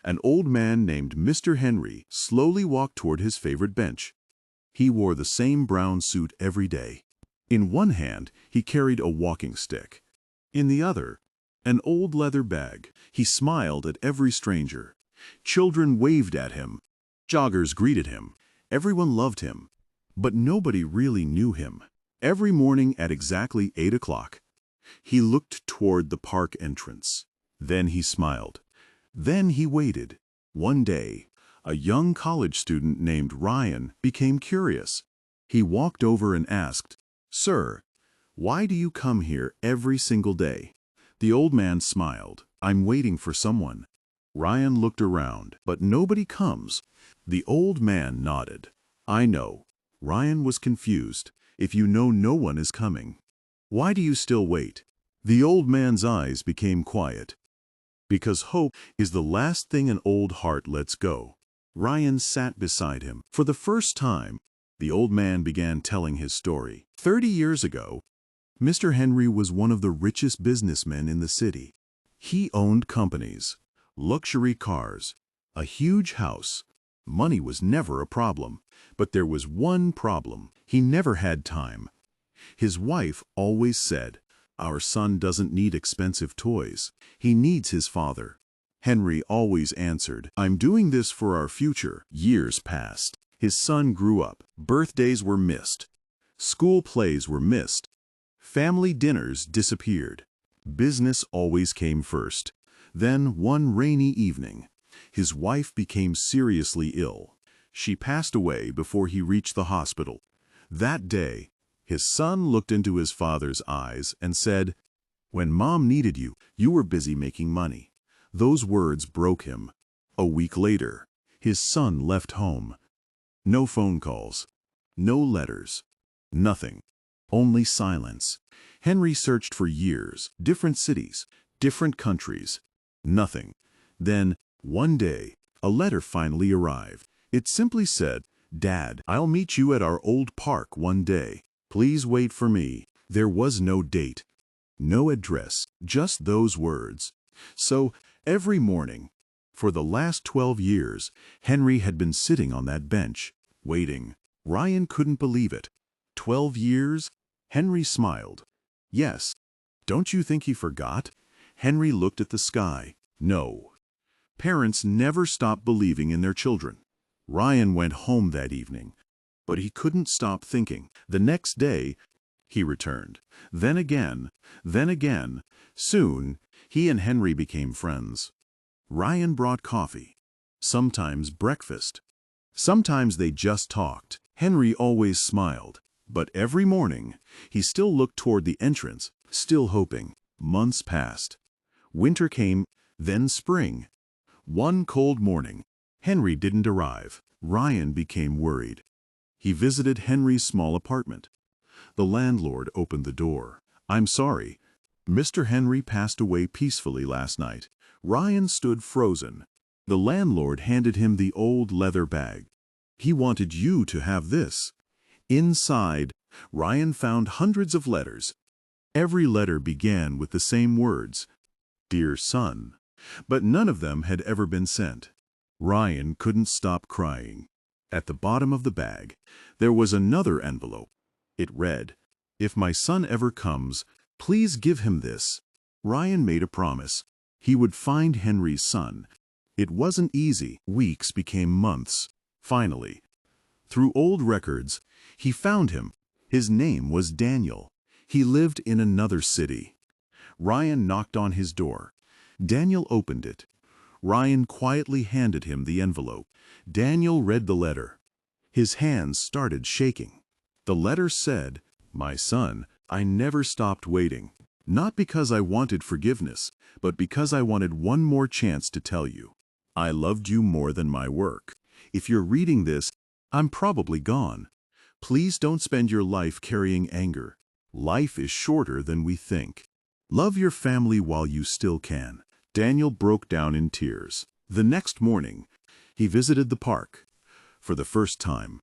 An old man named Mr. Henry slowly walked toward his favorite bench. He wore the same brown suit every day. In one hand, he carried a walking stick. In the other, an old leather bag. He smiled at every stranger. Children waved at him. Joggers greeted him. Everyone loved him. But nobody really knew him. Every morning at exactly 8 o'clock, he looked toward the park entrance. Then he smiled. Then he waited. One day, a young college student named Ryan became curious. He walked over and asked, "Sir, why do you come here every single day?" The old man smiled. "I'm waiting for someone." Ryan looked around, but nobody comes. The old man nodded. "I know." Ryan was confused. "If you know no one is coming, why do you still wait?" The old man's eyes became quiet. "Because hope is the last thing an old heart lets go." Ryan sat beside him. For the first time, the old man began telling his story. 30 years ago, Mr. Henry was one of the richest businessmen in the city. He owned companies, luxury cars, a huge house. Money was never a problem, but there was one problem. He never had time. His wife always said, "Our son doesn't need expensive toys. He needs his father." Henry always answered, "I'm doing this for our future." Years passed. His son grew up. Birthdays were missed. School plays were missed. Family dinners disappeared. Business always came first. Then, one rainy evening, his wife became seriously ill. She passed away before he reached the hospital. That day, his son looked into his father's eyes and said, "When Mom needed you, you were busy making money." Those words broke him. A week later, his son left home. No phone calls, no letters, nothing, only silence. Henry searched for years, different cities, different countries, nothing. Then, one day, a letter finally arrived. It simply said, "Dad, I'll meet you at our old park one day. Please wait for me." There was no date, no address, just those words. So, every morning, for the last 12 years, Henry had been sitting on that bench, waiting. Ryan couldn't believe it. 12 years? Henry smiled. "Yes. Don't you think he forgot?" Henry looked at the sky. No. Parents never stop believing in their children. Ryan went home that evening, but he couldn't stop thinking. The next day, he returned. Then again, then again. Soon, he and Henry became friends. Ryan brought coffee, sometimes breakfast. Sometimes they just talked. Henry always smiled, but every morning, he still looked toward the entrance, still hoping. Months passed. Winter came, then spring. One cold morning, Henry didn't arrive. Ryan became worried. He visited Henry's small apartment. The landlord opened the door. "I'm sorry. Mr. Henry passed away peacefully last night." Ryan stood frozen. The landlord handed him the old leather bag. "He wanted you to have this." Inside, Ryan found hundreds of letters. Every letter began with the same words, "Dear son," but none of them had ever been sent. Ryan couldn't stop crying. At the bottom of the bag, there was another envelope. It read, "If my son ever comes, please give him this." Ryan made a promise. He would find Henry's son. It wasn't easy. Weeks became months. Finally, through old records, he found him. His name was Daniel. He lived in another city. Ryan knocked on his door. Daniel opened it. Ryan quietly handed him the envelope. Daniel read the letter. His hands started shaking. The letter said, "My son, I never stopped waiting. Not because I wanted forgiveness, but because I wanted one more chance to tell you. I loved you more than my work. If you're reading this, I'm probably gone. Please don't spend your life carrying anger. Life is shorter than we think. Love your family while you still can." Daniel broke down in tears. The next morning, he visited the park. For the first time,